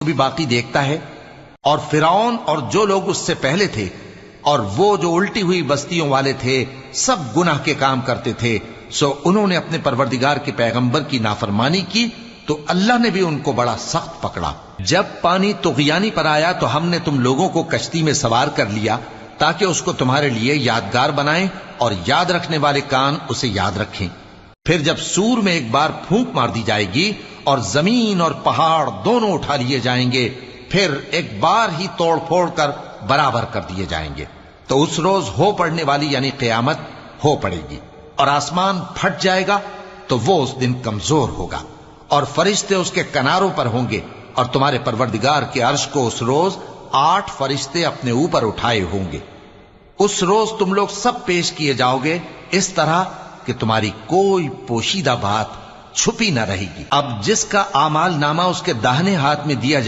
بھی باقی دیکھتا ہے، اور فرعون اور جو لوگ اس سے پہلے تھے اور وہ جو الٹی ہوئی بستیوں والے تھے سب گناہ کے کام کرتے تھے، سو انہوں نے اپنے پروردگار کے پیغمبر کی نافرمانی کی تو اللہ نے بھی ان کو بڑا سخت پکڑا۔ جب پانی طغیانی پر آیا تو ہم نے تم لوگوں کو کشتی میں سوار کر لیا تاکہ اس کو تمہارے لیے یادگار بنائیں اور یاد رکھنے والے کان اسے یاد رکھیں۔ پھر جب سور میں ایک بار پھونک مار دی جائے گی اور زمین اور پہاڑ دونوں اٹھا لیے جائیں گے، پھر ایک بار ہی توڑ پھوڑ کر برابر کر دیے جائیں گے، تو اس روز ہو پڑنے والی یعنی قیامت ہو پڑے گی، اور آسمان پھٹ جائے گا تو وہ اس دن کمزور ہوگا، اور فرشتے اس کے کناروں پر ہوں گے، اور تمہارے پروردگار کے عرش کو اس روز 8 فرشتے اپنے اوپر اٹھائے ہوں گے۔ اس روز تم لوگ سب پیش کیے جاؤ گے اس طرح کہ تمہاری کوئی پوشیدہ بات چھپی نہ رہے گی۔ اب جس کا اعمال نامہ اس کے داہنے ہاتھ میں دیا جائے